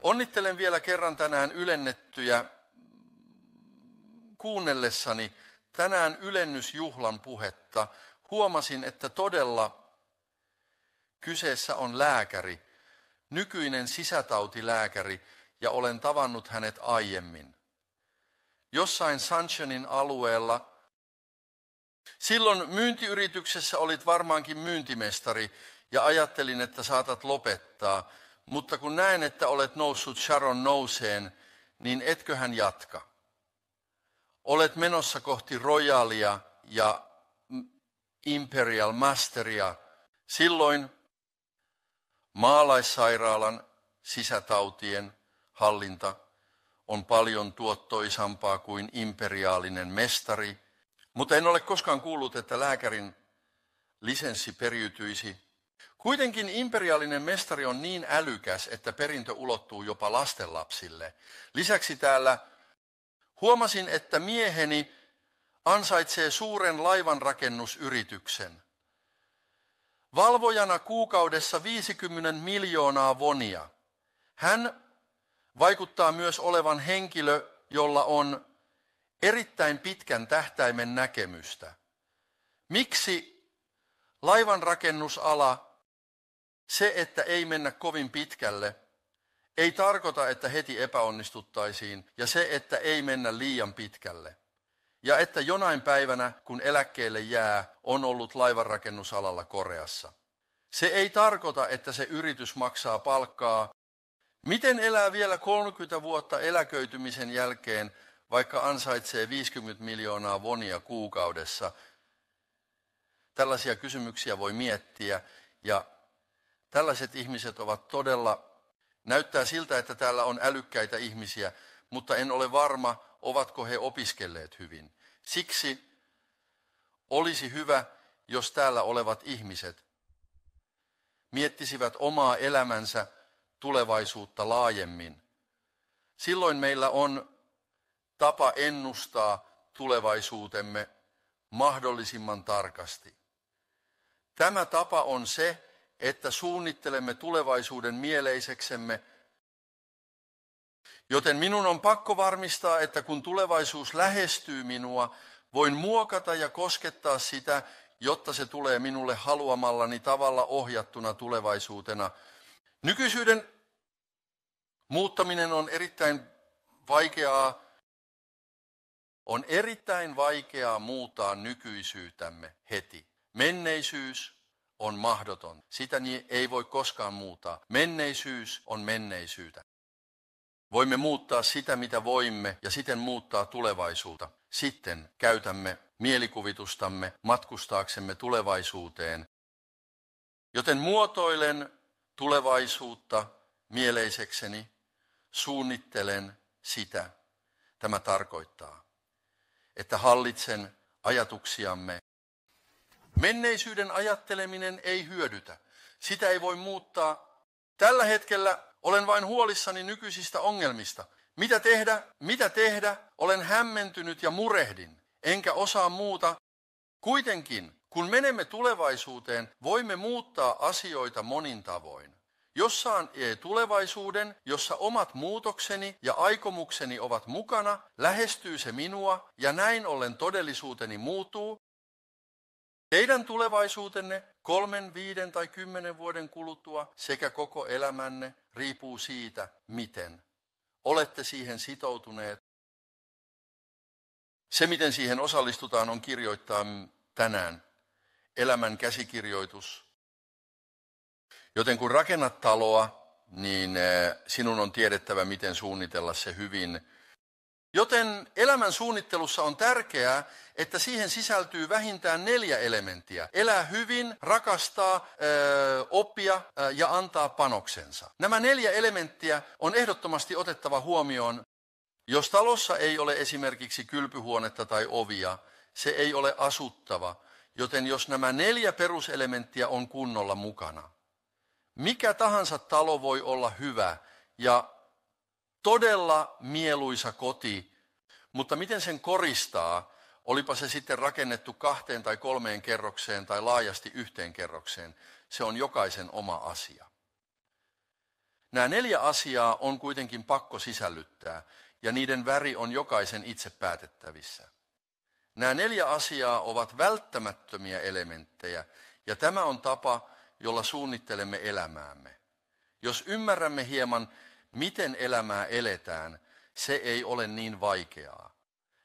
Onnittelen vielä kerran tänään ylennettyjä kuunnellessani tänään ylennysjuhlan puhetta. Huomasin, että todella kyseessä on lääkäri, nykyinen sisätautilääkäri, ja olen tavannut hänet aiemmin. Jossain Sunshinein alueella. Silloin myyntiyrityksessä olit varmaankin myyntimestari ja ajattelin, että saatat lopettaa. Mutta kun näen, että olet noussut Sharon nouseen, niin etköhän jatka. Olet menossa kohti Royalia ja Imperial Masteria. Silloin maalaissairaalan sisätautien hallinta on paljon tuottoisampaa kuin imperiaalinen mestari. Mutta en ole koskaan kuullut, että lääkärin lisenssi periytyisi. Kuitenkin imperiaalinen mestari on niin älykäs, että perintö ulottuu jopa lastenlapsille. Lisäksi täällä huomasin, että mieheni ansaitsee suuren laivanrakennusyrityksen. Valvojana kuukaudessa 50 miljoonaa wonia. Hän vaikuttaa myös olevan henkilö, jolla on erittäin pitkän tähtäimen näkemystä. Miksi laivanrakennusala, se että ei mennä kovin pitkälle, ei tarkoita, että heti epäonnistuttaisiin, ja se että ei mennä liian pitkälle. Ja että jonain päivänä, kun eläkkeelle jää, on ollut laivanrakennusalalla Koreassa. Se ei tarkoita, että se yritys maksaa palkkaa. Miten elää vielä 30 vuotta eläköitymisen jälkeen, vaikka ansaitsee 50 miljoonaa wonia kuukaudessa? Tällaisia kysymyksiä voi miettiä, ja tällaiset ihmiset ovat todella, näyttää siltä, että täällä on älykkäitä ihmisiä, mutta en ole varma, ovatko he opiskelleet hyvin. Siksi olisi hyvä, jos täällä olevat ihmiset miettisivät omaa elämänsä tulevaisuutta laajemmin. Silloin meillä on tapa ennustaa tulevaisuutemme mahdollisimman tarkasti. Tämä tapa on se, että suunnittelemme tulevaisuuden mieleiseksemme, joten minun on pakko varmistaa, että kun tulevaisuus lähestyy minua, voin muokata ja koskettaa sitä, jotta se tulee minulle haluamallani tavalla ohjattuna tulevaisuutena. Nykyisyyden muuttaminen on erittäin vaikeaa. On erittäin vaikeaa muuttaa nykyisyytämme heti. Menneisyys on mahdoton. Sitä ei voi koskaan muuttaa. Menneisyys on menneisyyttä. Voimme muuttaa sitä, mitä voimme, ja siten muuttaa tulevaisuutta. Sitten käytämme mielikuvitustamme matkustaaksemme tulevaisuuteen. Joten muotoilen tulevaisuutta mieleisekseni, suunnittelen sitä. Tämä tarkoittaa, että hallitsen ajatuksiamme. Menneisyyden ajatteleminen ei hyödytä. Sitä ei voi muuttaa. Tällä hetkellä olen vain huolissani nykyisistä ongelmista. Mitä tehdä? Olen hämmentynyt ja murehdin, enkä osaa muuta. Kuitenkin, kun menemme tulevaisuuteen, voimme muuttaa asioita monin tavoin. Jos saan tulevaisuuden, jossa omat muutokseni ja aikomukseni ovat mukana, lähestyy se minua ja näin ollen todellisuuteni muuttuu. Teidän tulevaisuutenne 3, 5 tai 10 vuoden kuluttua sekä koko elämänne riippuu siitä, miten olette siihen sitoutuneet. Se, miten siihen osallistutaan, on kirjoittaa tänään elämän käsikirjoitus. Joten kun rakennat taloa, niin sinun on tiedettävä, miten suunnitella se hyvin. Joten elämän suunnittelussa on tärkeää, että siihen sisältyy vähintään 4 elementtiä. Elää hyvin, rakastaa, oppia ja antaa panoksensa. Nämä 4 elementtiä on ehdottomasti otettava huomioon. Jos talossa ei ole esimerkiksi kylpyhuonetta tai ovia, se ei ole asuttava. Joten jos nämä 4 peruselementtiä on kunnolla mukana, mikä tahansa talo voi olla hyvä ja todella mieluisa koti, mutta miten sen koristaa, olipa se sitten rakennettu 2 tai 3 kerrokseen tai laajasti 1 kerrokseen, se on jokaisen oma asia. Nämä 4 asiaa on kuitenkin pakko sisällyttää, ja niiden väri on jokaisen itse päätettävissä. Nämä 4 asiaa ovat välttämättömiä elementtejä, ja tämä on tapa, jolla suunnittelemme elämäämme. Jos ymmärrämme hieman, miten elämää eletään, se ei ole niin vaikeaa.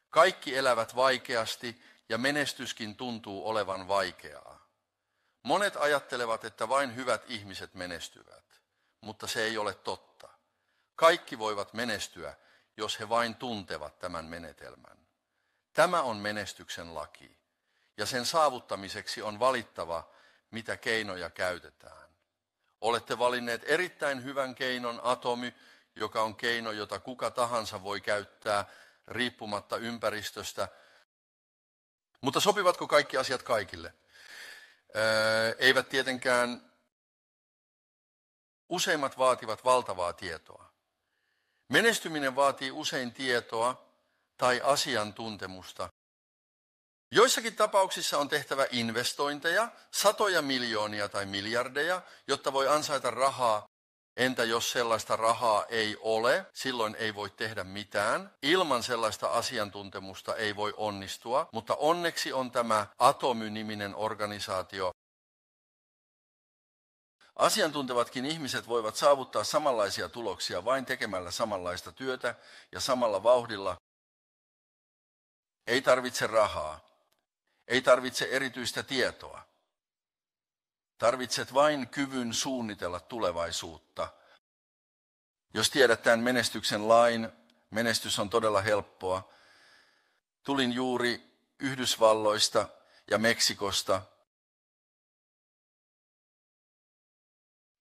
Kaikki elävät vaikeasti, ja menestyskin tuntuu olevan vaikeaa. Monet ajattelevat, että vain hyvät ihmiset menestyvät, mutta se ei ole totta. Kaikki voivat menestyä, jos he vain tuntevat tämän menetelmän. Tämä on menestyksen laki, ja sen saavuttamiseksi on valittava, mitä keinoja käytetään. Olette valinneet erittäin hyvän keinon atomi, joka on keino, jota kuka tahansa voi käyttää riippumatta ympäristöstä. Mutta sopivatko kaikki asiat kaikille? Eivät tietenkään. Useimmat vaativat valtavaa tietoa. Menestyminen vaatii usein tietoa tai asiantuntemusta. Joissakin tapauksissa on tehtävä investointeja, satoja miljoonia tai miljardeja, jotta voi ansaita rahaa. Entä jos sellaista rahaa ei ole, silloin ei voi tehdä mitään. Ilman sellaista asiantuntemusta ei voi onnistua, mutta onneksi on tämä Atomy-niminen organisaatio. Asiantuntevatkin ihmiset voivat saavuttaa samanlaisia tuloksia vain tekemällä samanlaista työtä ja samalla vauhdilla. Ei tarvitse rahaa, ei tarvitse erityistä tietoa. Tarvitset vain kyvyn suunnitella tulevaisuutta. Jos tiedät tämän menestyksen lain, menestys on todella helppoa. Tulin juuri Yhdysvalloista ja Meksikosta.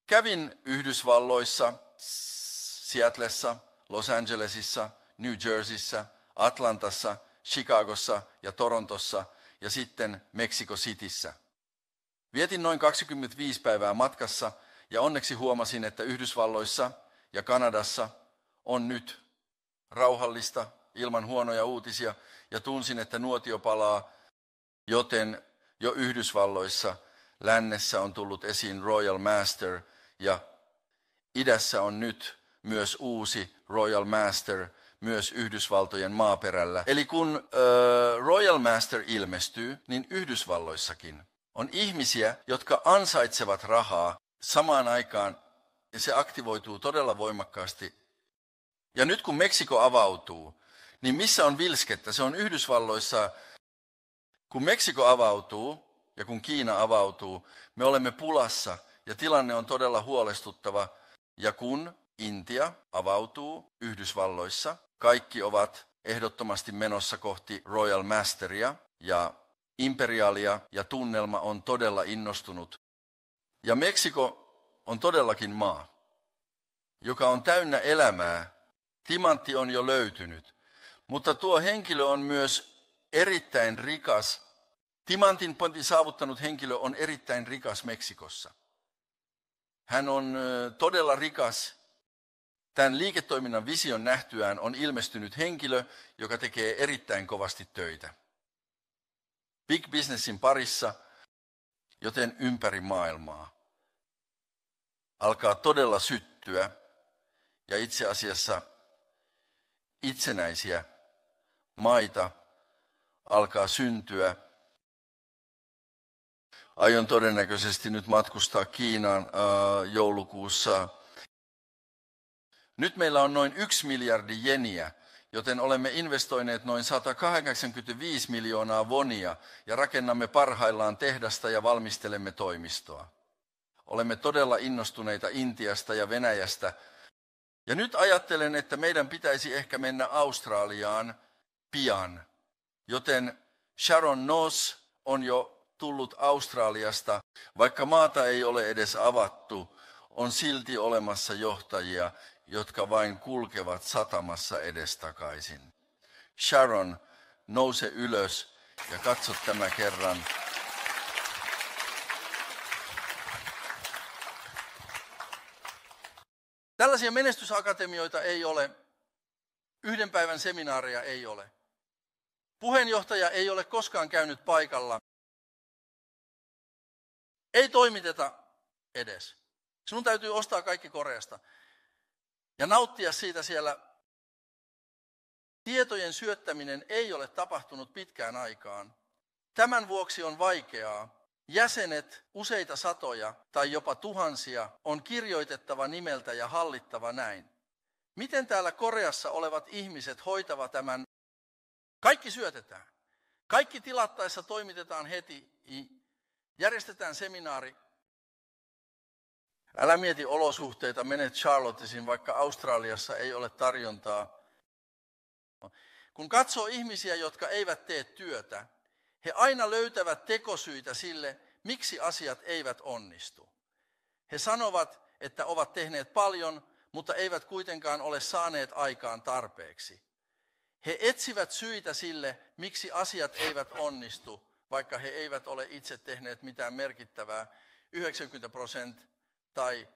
Kävin Yhdysvalloissa, Seattlessa, Los Angelesissa, New Jerseyssä, Atlantassa, Chicagossa ja Torontossa ja sitten Mexico Cityssä. Vietin noin 25 päivää matkassa ja onneksi huomasin, että Yhdysvalloissa ja Kanadassa on nyt rauhallista ilman huonoja uutisia ja tunsin, että nuotio palaa, joten jo Yhdysvalloissa lännessä on tullut esiin Royal Master ja idässä on nyt myös uusi Royal Master myös Yhdysvaltojen maaperällä. Eli kun Royal Master ilmestyy, niin Yhdysvalloissakin on ihmisiä, jotka ansaitsevat rahaa samaan aikaan ja se aktivoituu todella voimakkaasti. Ja nyt kun Meksiko avautuu, niin missä on vilskettä? Se on Yhdysvalloissa. Kun Meksiko avautuu ja kun Kiina avautuu, me olemme pulassa ja tilanne on todella huolestuttava. Ja kun Intia avautuu Yhdysvalloissa, kaikki ovat ehdottomasti menossa kohti Royal Masteria ja imperiaalia ja tunnelma on todella innostunut. Ja Meksiko on todellakin maa, joka on täynnä elämää. Timantti on jo löytynyt, mutta tuo henkilö on myös erittäin rikas. Timantin pointin saavuttanut henkilö on erittäin rikas Meksikossa. Hän on todella rikas. Tämän liiketoiminnan vision nähtyään on ilmestynyt henkilö, joka tekee erittäin kovasti töitä. Big businessin parissa, joten ympäri maailmaa alkaa todella syttyä ja itse asiassa itsenäisiä maita alkaa syntyä. Aion todennäköisesti nyt matkustaa Kiinaan joulukuussa. Nyt meillä on noin 1 miljardi jeniä, joten olemme investoineet noin 185 miljoonaa wonia ja rakennamme parhaillaan tehdasta ja valmistelemme toimistoa. Olemme todella innostuneita Intiasta ja Venäjästä. Ja nyt ajattelen, että meidän pitäisi ehkä mennä Australiaan pian, joten Sharon Noss on jo tullut Australiasta. Vaikka maata ei ole edes avattu, on silti olemassa johtajia, jotka vain kulkevat satamassa edestakaisin. Sharon, nouse ylös ja katso tämä kerran. Tällaisia menestysakatemioita ei ole, 1 päivän seminaareja ei ole. Puheenjohtaja ei ole koskaan käynyt paikalla. Ei toimiteta edes. Sinun täytyy ostaa kaikki Koreasta. ja nauttia siitä siellä. Tietojen syöttäminen ei ole tapahtunut pitkään aikaan. Tämän vuoksi on vaikeaa. Jäsenet, useita satoja tai jopa tuhansia, on kirjoitettava nimeltä ja hallittava näin. Miten täällä Koreassa olevat ihmiset hoitavat tämän? Kaikki syötetään. Kaikki tilattaessa toimitetaan heti. Järjestetään seminaari. Älä mieti olosuhteita, menet Charlottesiin, vaikka Australiassa ei ole tarjontaa. Kun katsoo ihmisiä, jotka eivät tee työtä, he aina löytävät tekosyitä sille, miksi asiat eivät onnistu. He sanovat, että ovat tehneet paljon, mutta eivät kuitenkaan ole saaneet aikaan tarpeeksi. He etsivät syitä sille, miksi asiat eivät onnistu, vaikka he eivät ole itse tehneet mitään merkittävää. 90% tai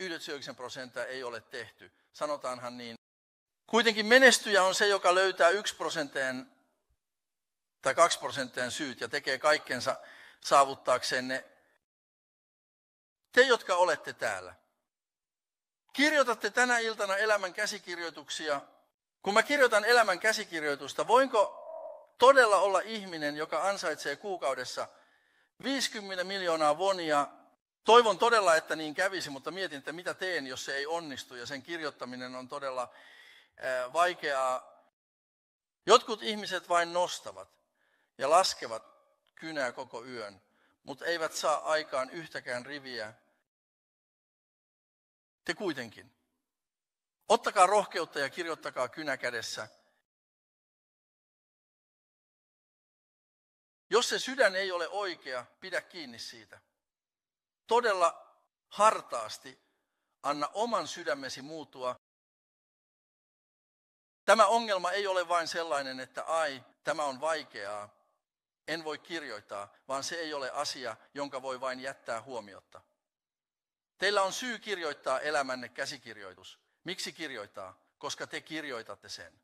99% ei ole tehty. Sanotaanhan niin. Kuitenkin menestyjä on se, joka löytää 1% tai 2% syyt ja tekee kaikkensa saavuttaakseen ne. Te, jotka olette täällä, kirjoitatte tänä iltana elämän käsikirjoituksia. Kun mä kirjoitan elämän käsikirjoitusta, voinko todella olla ihminen, joka ansaitsee kuukaudessa 50 miljoonaa wonia? Toivon todella, että niin kävisi, mutta mietin, että mitä teen, jos se ei onnistu, ja sen kirjoittaminen on todella vaikeaa. Jotkut ihmiset vain nostavat ja laskevat kynää koko yön, mutta eivät saa aikaan yhtäkään riviä. Te kuitenkin. Ottakaa rohkeutta ja kirjoittakaa kynä kädessä. Jos se sydän ei ole oikea, pidä kiinni siitä. Todella hartaasti anna oman sydämesi muuttua. Tämä ongelma ei ole vain sellainen, että tämä on vaikeaa, en voi kirjoittaa, vaan se ei ole asia, jonka voi vain jättää huomiotta. Teillä on syy kirjoittaa elämänne käsikirjoitus. Miksi kirjoittaa? Koska te kirjoitatte sen.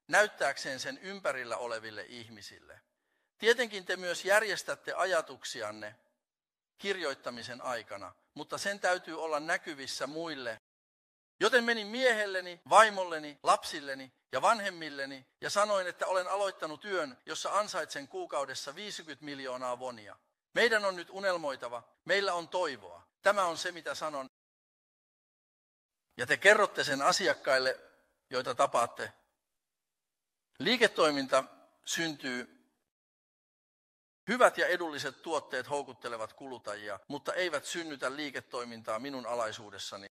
Näyttääkseen sen ympärillä oleville ihmisille. Tietenkin te myös järjestätte ajatuksianne kirjoittamisen aikana, mutta sen täytyy olla näkyvissä muille. Joten menin miehelleni, vaimolleni, lapsilleni ja vanhemmilleni ja sanoin, että olen aloittanut työn, jossa ansaitsen kuukaudessa 50 miljoonaa wonia. Meidän on nyt unelmoitava, meillä on toivoa. Tämä on se, mitä sanon. Ja te kerrotte sen asiakkaille, joita tapaatte. Liiketoiminta syntyy. Hyvät ja edulliset tuotteet houkuttelevat kuluttajia, mutta eivät synnytä liiketoimintaa minun alaisuudessani.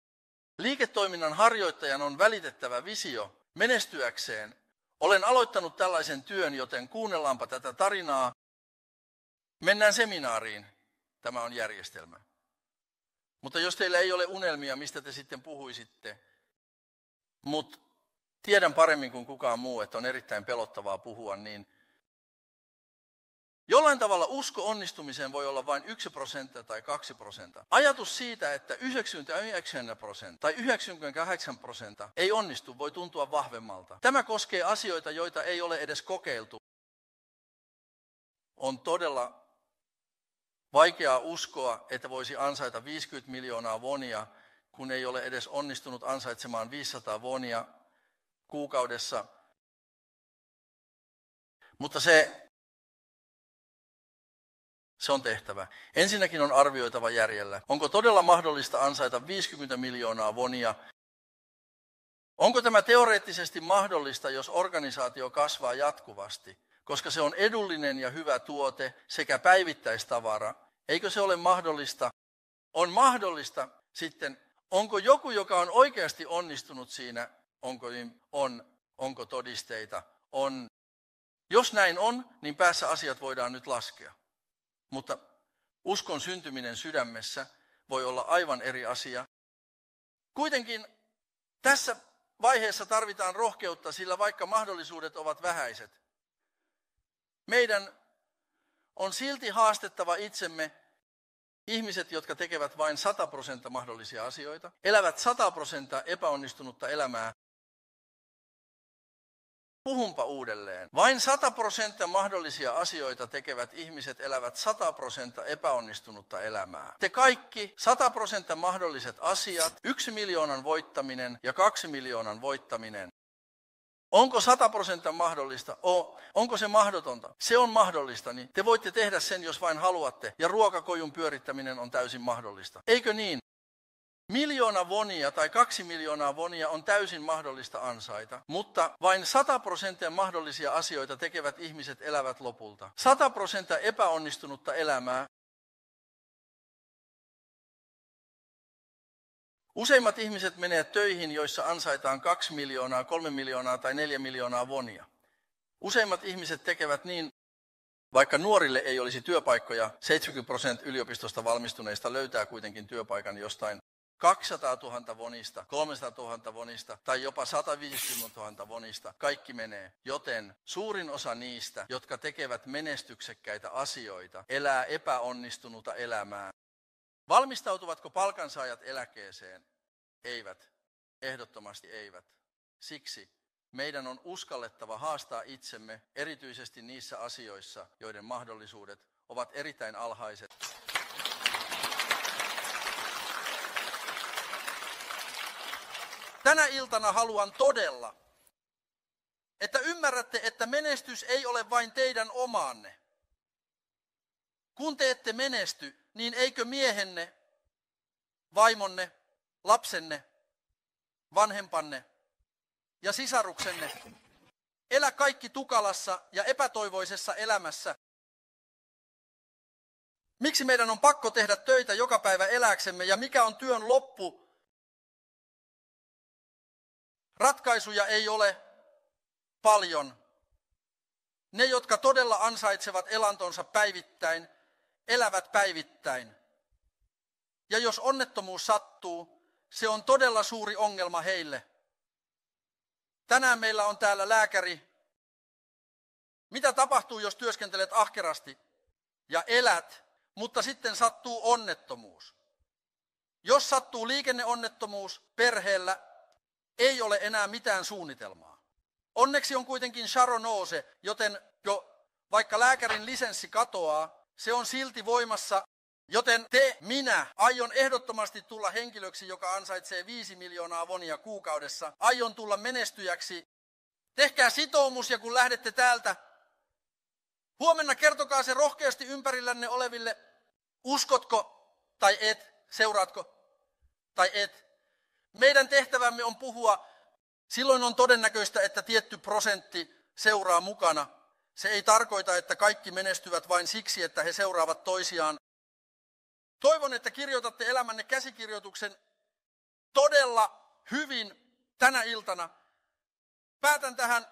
Liiketoiminnan harjoittajan on välitettävä visio menestyäkseen. Olen aloittanut tällaisen työn, joten kuunnellaanpa tätä tarinaa. Mennään seminaariin. Tämä on järjestelmä. Mutta jos teillä ei ole unelmia, mistä te sitten puhuisitte? Mutta tiedän paremmin kuin kukaan muu, että on erittäin pelottavaa puhua, niin jollain tavalla usko onnistumiseen voi olla vain 1% tai 2%. Ajatus siitä, että 99% tai 98% ei onnistu, voi tuntua vahvemmalta. Tämä koskee asioita, joita ei ole edes kokeiltu. On todella vaikeaa uskoa, että voisi ansaita 50 miljoonaa wonia, kun ei ole edes onnistunut ansaitsemaan 500 wonia kuukaudessa. Mutta se on tehtävä. Ensinnäkin on arvioitava järjellä. Onko todella mahdollista ansaita 50 miljoonaa wonia? Onko tämä teoreettisesti mahdollista, jos organisaatio kasvaa jatkuvasti? Koska se on edullinen ja hyvä tuote sekä päivittäistavara. Eikö se ole mahdollista? On mahdollista sitten. Onko joku, joka on oikeasti onnistunut siinä? Onko todisteita? On. Jos näin on, niin päässä asiat voidaan nyt laskea. Mutta uskon syntyminen sydämessä voi olla aivan eri asia. Kuitenkin tässä vaiheessa tarvitaan rohkeutta, sillä vaikka mahdollisuudet ovat vähäiset, meidän on silti haastettava itsemme. Ihmiset, jotka tekevät vain 100% mahdollisia asioita, elävät 100% epäonnistunutta elämää. Puhunpa uudelleen. Vain 100% mahdollisia asioita tekevät ihmiset elävät 100% epäonnistunutta elämää. Te kaikki 100% mahdolliset asiat, 1 miljoonan voittaminen ja 2 miljoonan voittaminen. Onko 100% mahdollista? Onko se mahdotonta? Se on mahdollista, niin te voitte tehdä sen, jos vain haluatte. Ja ruokakojun pyörittäminen on täysin mahdollista. Eikö niin? 1 miljoona wonia tai 2 miljoonaa wonia on täysin mahdollista ansaita, mutta vain 100% mahdollisia asioita tekevät ihmiset elävät lopulta. 100% epäonnistunutta elämää. Useimmat ihmiset menee töihin, joissa ansaitaan 2 miljoonaa, 3 miljoonaa tai 4 miljoonaa wonia. Useimmat ihmiset tekevät niin, vaikka nuorille ei olisi työpaikkoja, 70% yliopistosta valmistuneista löytää kuitenkin työpaikan jostain 200 000 wonista, 300 000 wonista tai jopa 150 000 wonista. Kaikki menee. Joten suurin osa niistä, jotka tekevät menestyksekkäitä asioita, elää epäonnistunutta elämää. Valmistautuvatko palkansaajat eläkkeeseen? Eivät. Ehdottomasti eivät. Siksi meidän on uskallettava haastaa itsemme erityisesti niissä asioissa, joiden mahdollisuudet ovat erittäin alhaiset. Tänä iltana haluan todella, että ymmärrätte, että menestys ei ole vain teidän omaanne. Kun te ette menesty, niin eikö miehenne, vaimonne, lapsenne, vanhempanne ja sisaruksenne elä kaikki tukalassa ja epätoivoisessa elämässä? Miksi meidän on pakko tehdä töitä joka päivä elääksemme ja mikä on työn loppu? Ratkaisuja ei ole paljon. Ne, jotka todella ansaitsevat elantonsa päivittäin, elävät päivittäin. Ja jos onnettomuus sattuu, se on todella suuri ongelma heille. Tänään meillä on täällä lääkäri. Mitä tapahtuu, jos työskentelet ahkerasti ja elät, mutta sitten sattuu onnettomuus? Jos sattuu liikenneonnettomuus perheellä, ei ole enää mitään suunnitelmaa. Onneksi on kuitenkin Sharonose, joten vaikka lääkärin lisenssi katoaa, se on silti voimassa, joten minä aion ehdottomasti tulla henkilöksi, joka ansaitsee 5 miljoonaa wonia kuukaudessa. Aion tulla menestyjäksi. Tehkää sitoumus ja kun lähdette täältä, huomenna kertokaa se rohkeasti ympärillänne oleville. Uskotko tai et, seuraatko tai et. Meidän tehtävämme on puhua. Silloin on todennäköistä, että tietty prosentti seuraa mukana. Se ei tarkoita, että kaikki menestyvät vain siksi, että he seuraavat toisiaan. Toivon, että kirjoitatte elämänne käsikirjoituksen todella hyvin tänä iltana. Päätän tähän